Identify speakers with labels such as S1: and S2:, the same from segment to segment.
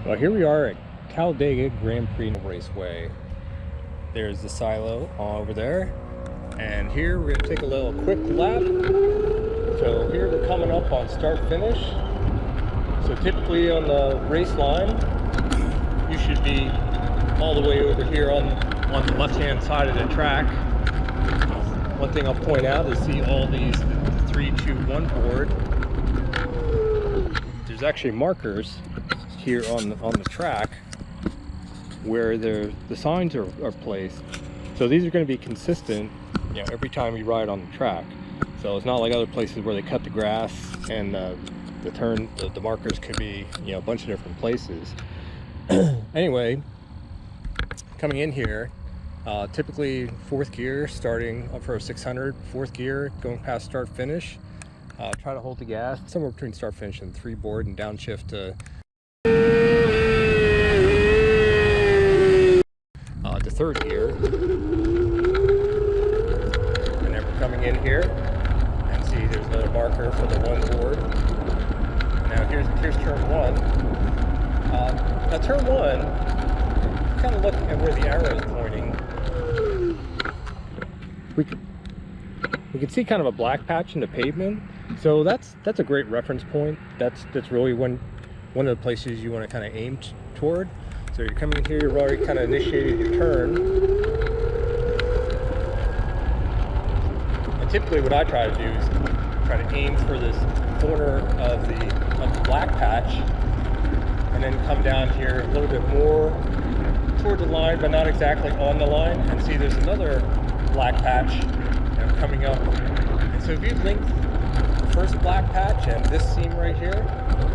S1: Well, here we are at Talladega Grand Prix Raceway. There's the silo over there, and here we're going to take a little quick lap. So here we're coming up on start finish. So typically on the race line, you should be all the way over here on the left-hand side of the track. One thing I'll point out is see all these 3, 2, 1 board. There's actually markers here on the track where the signs are placed. So these are going to be consistent, you know, every time you ride on the track. So it's not like other places where they cut the grass and the markers could be, you know, a bunch of different places. Anyway, coming in here, typically 4th gear, starting up for a 600, 4th gear, going past start finish. Try to hold the gas somewhere between start finish and 3 board, and downshift to 3rd gear. And then we're coming in here and see there's another marker for the 1 board. Now here's turn 1. Now turn 1, kind of look at where the arrow is pointing. We can see kind of a black patch in the pavement. So that's a great reference point. That's really one of the places you want to kind of aim toward. So you're coming in here, you've already kind of initiated your turn. And typically what I try to do is try to aim for this corner of the black patch, and then come down here a little bit more toward the line, but not exactly on the line. And see there's another black patch, you know, coming up. And so if you link the first black patch and this seam right here,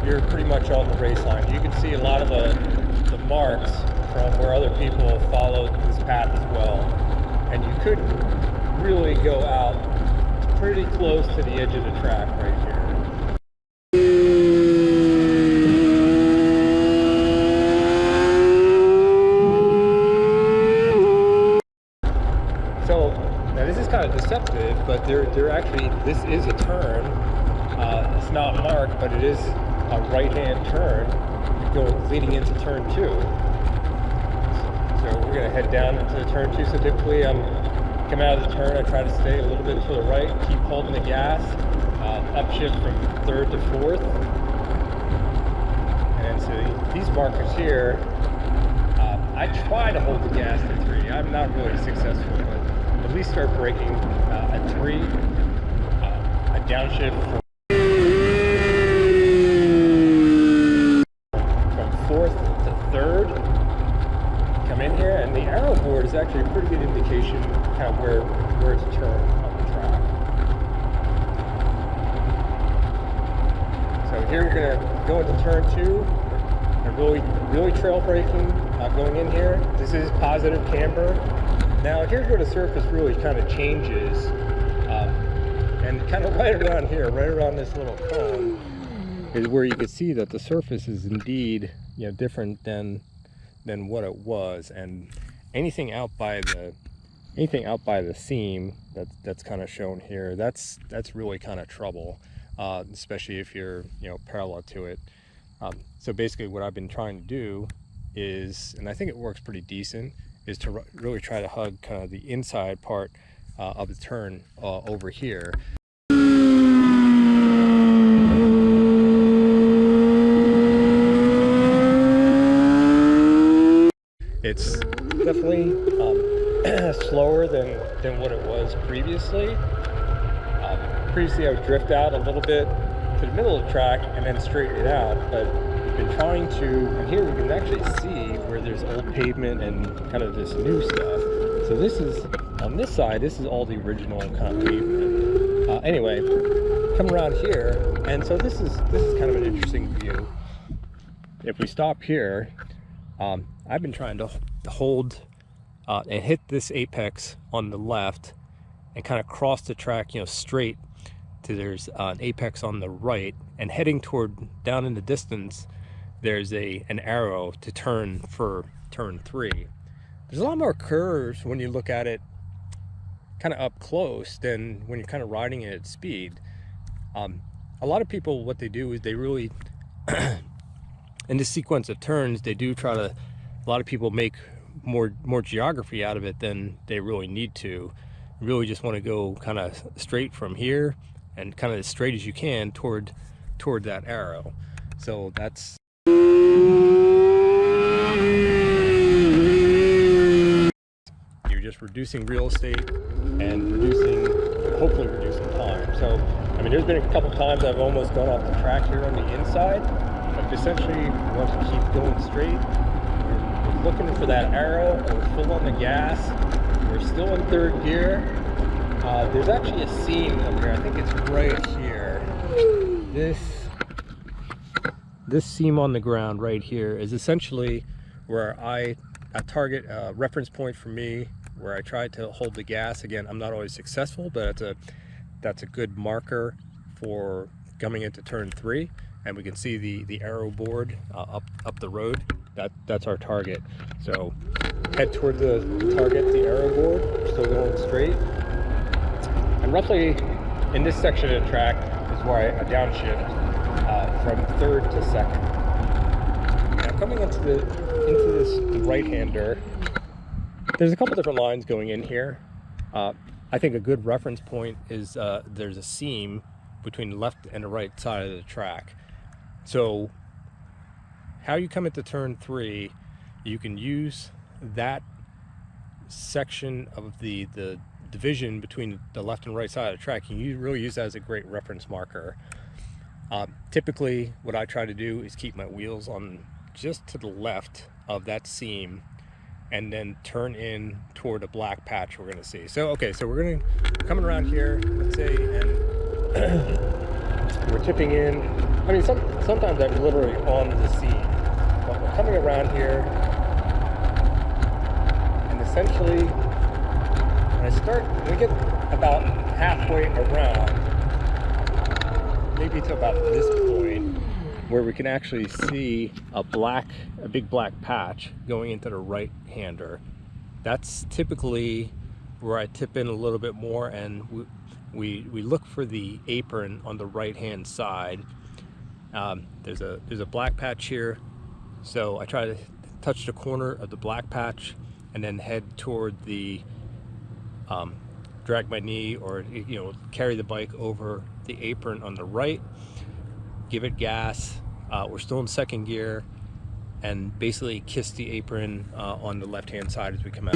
S1: you're pretty much on the race line. You can see a lot of the marks from where other people have followed this path as well. And you could really go out pretty close to the edge of the track right here. So now this is kind of deceptive, but they're actually, this is a turn. It's not marked, but it is a right-hand turn leading into turn 2. So we're going to head down into turn 2. So typically I'm coming out of the turn, I try to stay a little bit to the right, keep holding the gas, upshift from 3rd to 4th. And so these markers here, I try to hold the gas to 3. I'm not really successful, but at least start braking at 3. A downshift from 4th to 3rd. Come in here, and the arrow board is actually a pretty good indication kind of where to turn on the track. So here we're going to go into turn 2 and really trail braking going in here. This is positive camber. Now here's where the surface really kind of changes, and kind of right around here, right around this little cone, is where you can see that the surface is indeed, you know, different than what it was. And anything out by the seam that's kind of shown here, that's really kind of trouble, especially if you're, you know, parallel to it. So basically what I've been trying to do is, and I think it works pretty decent, is to really try to hug kind of the inside part of the turn over here. It's definitely slower than what it was previously. Previously I would drift out a little bit to the middle of the track and then straighten it out, but I've been trying to, and here we can actually see where there's old pavement and kind of this new stuff. So this is, on this side, this is all the original kind of pavement. Anyway, come around here, and so this is kind of an interesting view. If we stop here, I've been trying to hold and hit this apex on the left and kind of cross the track, you know, straight to, there's an apex on the right, and heading toward, down in the distance, there's an arrow to turn for turn 3. There's a lot more curves when you look at it kind of up close than when you're kind of riding it at speed. A lot of people, what they do is they really in this sequence of turns, they do try to, a lot of people make more geography out of it than they really need to. You really just want to go kind of straight from here and kind of as straight as you can toward that arrow. So that's just reducing real estate and hopefully reducing time. So, I mean, there's been a couple times I've almost gone off the track here on the inside, but essentially we want to keep going straight. We're looking for that arrow. We're full on the gas. We're still in third gear. There's actually a seam up here. I think it's right here. This seam on the ground right here is essentially where a target reference point for me, where I try to hold the gas. Again, I'm not always successful, but that's a good marker for coming into turn 3, and we can see the arrow board up the road. That's our target. So head toward the target, the arrow board. We're still going straight, and roughly in this section of the track is where I downshift from third to second. Now coming into this right-hander, there's a couple different lines going in here. I think a good reference point is there's a seam between the left and the right side of the track. So how you come into turn 3, you can use that section of the division between the left and right side of the track. You really use that as a great reference marker. Typically what I try to do is keep my wheels on just to the left of that seam and then turn in toward a black patch we're going to see. So okay, so we're coming around here, let's say, and we're tipping in. I mean, sometimes I'm literally on the seam, but we're coming around here, and essentially when we get about halfway around, maybe to about this point, where we can actually see a big black patch going into the right-hander. That's typically where I tip in a little bit more, and we look for the apron on the right-hand side. There's a black patch here, so I try to touch the corner of the black patch and then head toward the drag my knee, or carry the bike over the apron on the right, give it gas. We're still in second gear, and basically kiss the apron on the left-hand side as we come out.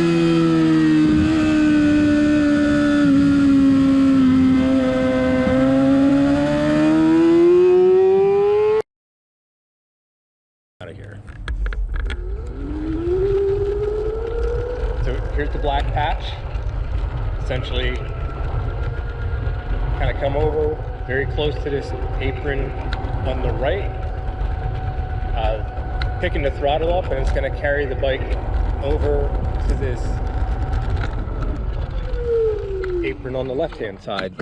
S1: Out of here. So here's the black patch. Essentially, kind of come over very close to this apron on the right, picking the throttle up, and it's going to carry the bike over to this apron on the left-hand side.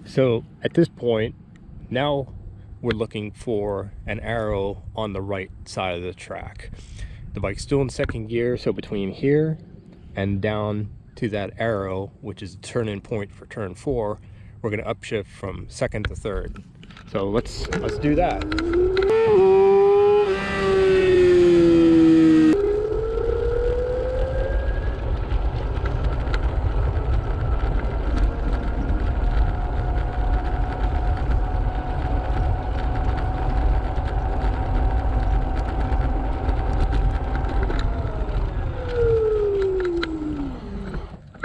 S1: So at this point, now we're looking for an arrow on the right side of the track. The bike's still in second gear, so between here and down to that arrow, which is the turn-in point for turn 4, we're going to upshift from second to third. So let's do that.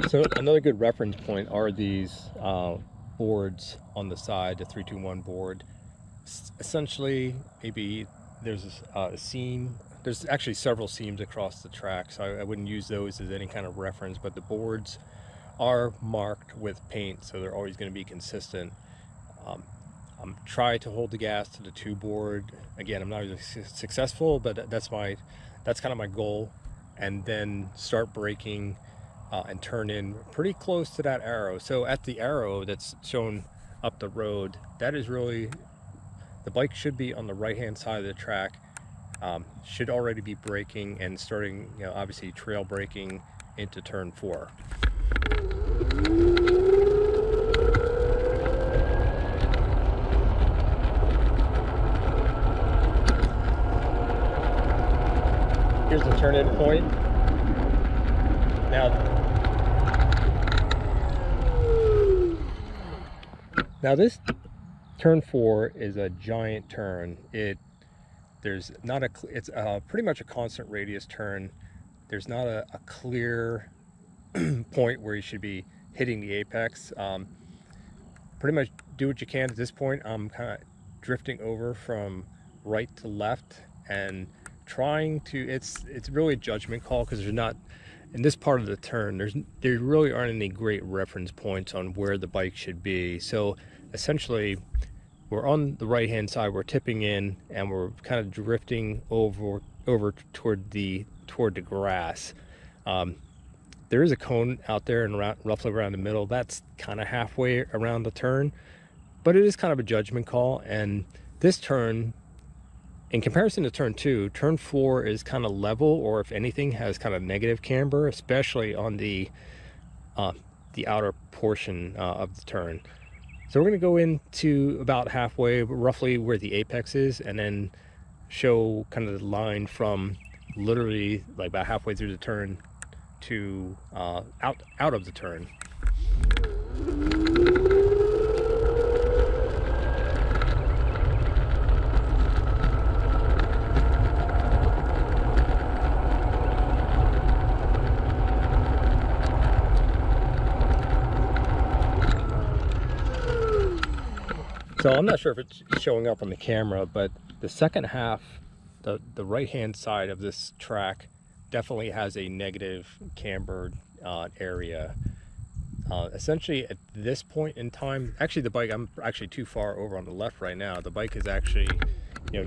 S1: So another good reference point are these boards on the side, the 321 board. Essentially, maybe there's a seam. There's actually several seams across the track, so I wouldn't use those as any kind of reference, but the boards are marked with paint, so they're always going to be consistent. I'm trying to hold the gas to the 2 board. Again, I'm not really successful, but that's kind of my goal. And then start braking and turn in pretty close to that arrow. So at the arrow that's shown up the road, that is really, the bike should be on the right-hand side of the track, should already be braking and starting, obviously trail braking into turn 4. Here's the turn-in point. Now this turn 4 is a giant turn. It's pretty much a constant radius turn. There's not a clear point where you should be hitting the apex. Pretty much do what you can at this point. I'm kind of drifting over from right to left and trying to, it's really a judgment call, because there's not, in this part of the turn, there really aren't any great reference points on where the bike should be. So essentially, we're on the right hand side, we're tipping in, and we're kind of drifting over toward the grass. There is a cone out there and roughly around the middle. That's kind of halfway around the turn, but it is kind of a judgment call. And this turn, in comparison to turn 2, turn 4 is kind of level, or if anything has kind of negative camber, especially on the outer portion of the turn. So we're going to go into about halfway, roughly where the apex is, and then show kind of the line from literally like about halfway through the turn to out of the turn. So I'm not sure if it's showing up on the camera, but the second half, the right hand side of this track definitely has a negative cambered area. Essentially at this point in time, actually the bike, I'm actually too far over on the left right now. The bike is actually,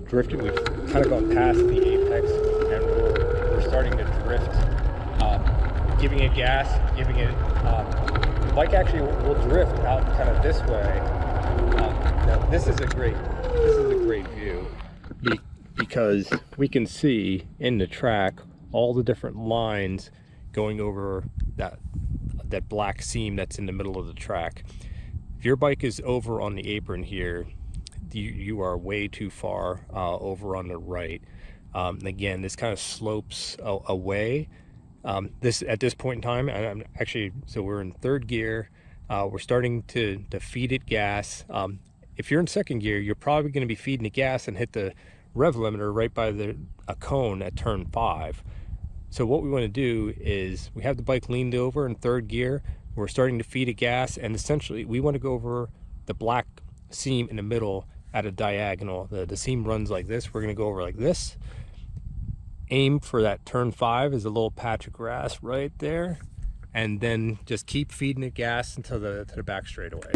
S1: drifting. We've kind of gone past the apex, and we're starting to drift, giving it gas, the bike actually will drift out kind of this way. Now this is a great view, because we can see in the track all the different lines going over that black seam that's in the middle of the track. If your bike is over on the apron here, you are way too far over on the right. Again, this kind of slopes away. At this point in time, and so we're in third gear. We're starting to feed it gas. If you're in second gear, you're probably going to be feeding it gas and hit the rev limiter right by a cone at turn 5. So what we want to do is, we have the bike leaned over in third gear. We're starting to feed it gas, and essentially we want to go over the black seam in the middle at a diagonal. The seam runs like this. We're going to go over like this. Aim for that turn 5 is a little patch of grass right there, and then just keep feeding it gas until to the back straightaway.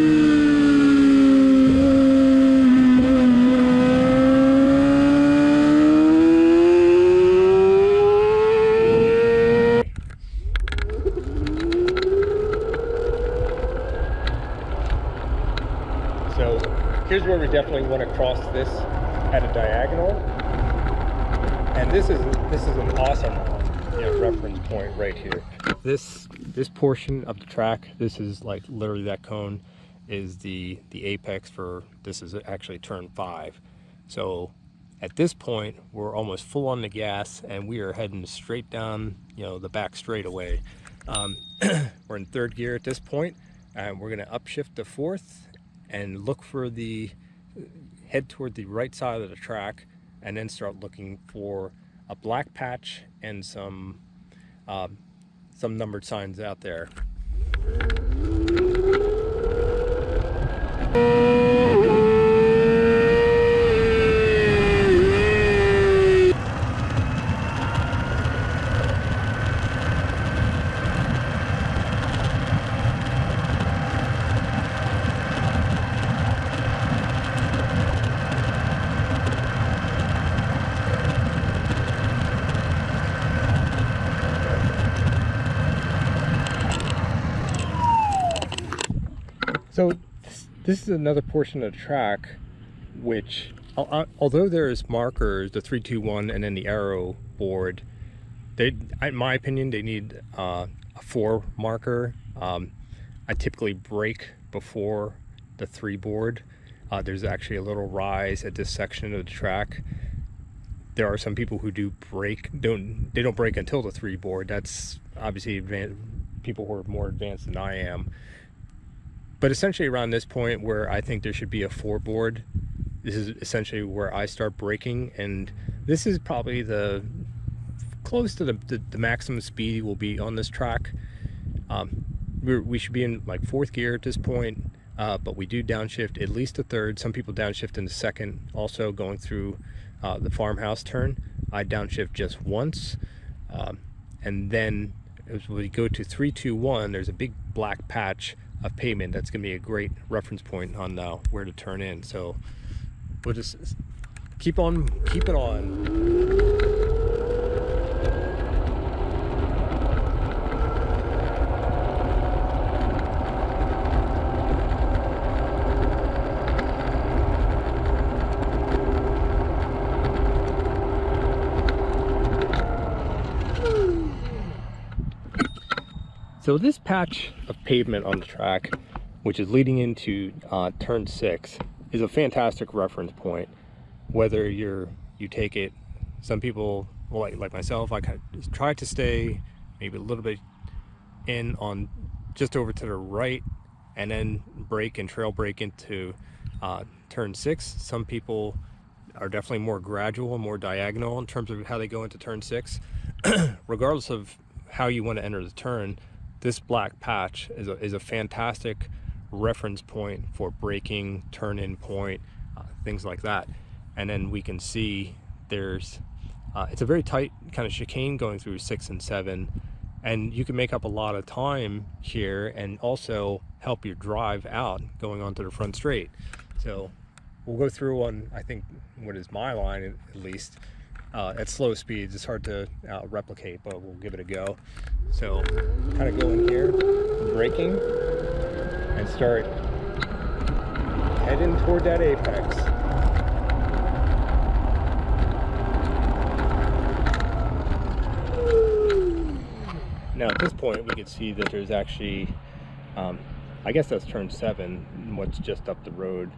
S1: So here's where we definitely want to cross this at a diagonal, and this is an awesome reference point right here. This portion of the track, this is like literally that cone is the apex for, this is actually turn 5. So at this point we're almost full on the gas, and we are heading straight down the back straightaway. We're in third gear at this point, and we're going to upshift to fourth and look for head toward the right side of the track, and then start looking for a black patch and some numbered signs out there. So this is another portion of the track which, although there's markers, the 3, 2, 1, and then the arrow board, in my opinion, they need a 4 marker. I typically brake before the 3 board. There's actually a little rise at this section of the track. There are some people who do brake, they don't brake until the 3 board. That's obviously people who are more advanced than I am. But essentially around this point where I think there should be a 4 board, this is essentially where I start braking, and this is probably the close to the maximum speed will be on this track. We should be in like 4th gear at this point, but we do downshift at least a 3rd. Some people downshift in the 2nd, also going through the farmhouse turn. I downshift just once, and then as we go to 3, 2, 1, there's a big black patch of pavement that's going to be a great reference point on where to turn in. So we'll just keep it on. So this patch of pavement on the track, which is leading into turn 6, is a fantastic reference point. Whether you take it, some people, well, like myself, I kind of try to stay maybe a little bit in on just over to the right, and then brake and trail brake into turn 6. Some people are definitely more gradual and more diagonal in terms of how they go into turn 6. Regardless of how you want to enter the turn, this black patch is a fantastic reference point for braking, turn-in point, things like that. And then we can see there's it's a very tight kind of chicane going through 6 and 7, and you can make up a lot of time here and also help your drive out going onto the front straight. So we'll go through on, I think, what is my line at least. At slow speeds, it's hard to replicate, but we'll give it a go. So kind of go in here, braking, and start heading toward that apex. Now at this point we can see that there's actually, I guess that's turn 7, what's just up the road.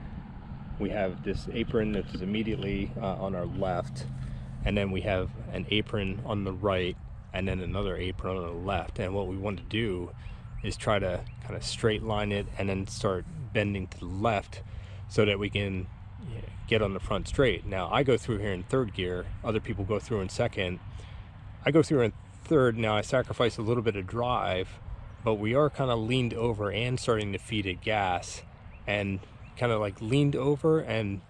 S1: We have this apron that is immediately on our left, and then we have an apron on the right, and then another apron on the left. And what we want to do is try to kind of straight line it and then start bending to the left so that we can get on the front straight. Now I go through here in 3rd gear, other people go through in 2nd. I go through in 3rd. Now I sacrifice a little bit of drive, but we are kind of leaned over and starting to feed it gas, and kind of like leaned over and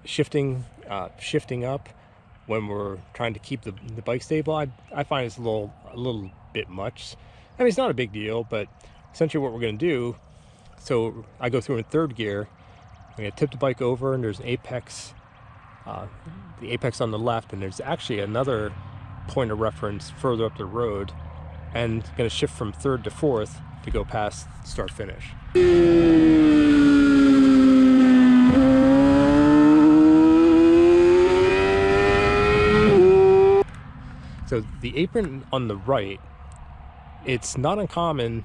S1: shifting up when we're trying to keep the bike stable. I find it's a little bit much. I mean, it's not a big deal, but essentially what we're going to do, so I go through in 3rd gear, I'm going to tip the bike over, and there's an apex, the apex on the left, and there's actually another point of reference further up the road, and going to shift from 3rd to 4th to go past start finish. So the apron on the right, it's not uncommon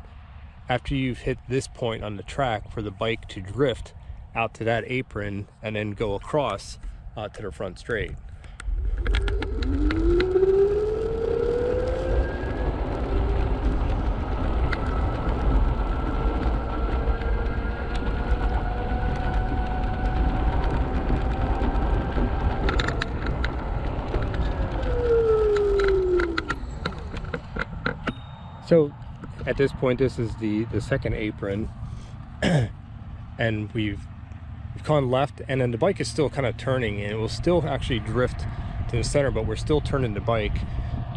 S1: after you've hit this point on the track for the bike to drift out to that apron and then go across to the front straight. So at this point, this is the 2nd apron, and we've gone left, and then the bike is still kind of turning, and it will still actually drift to the center, but we're still turning the bike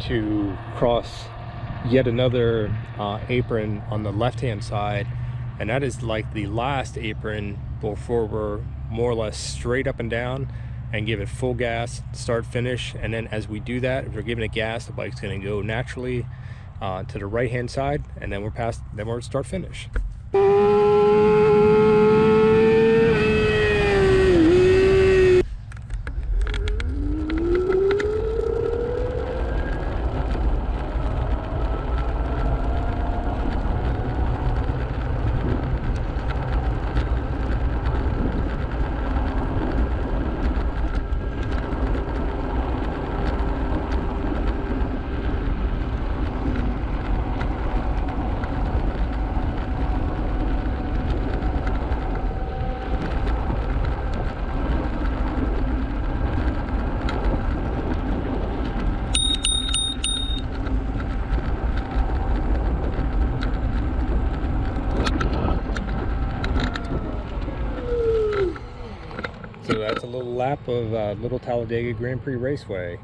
S1: to cross yet another apron on the left-hand side, and that is like the last apron before we're more or less straight up and down and give it full gas, start finish. And then as we do that, if we're giving it gas, the bike's going to go naturally to the right hand side, and then we're start finish. So that's a little lap of Little Talladega Grand Prix Raceway.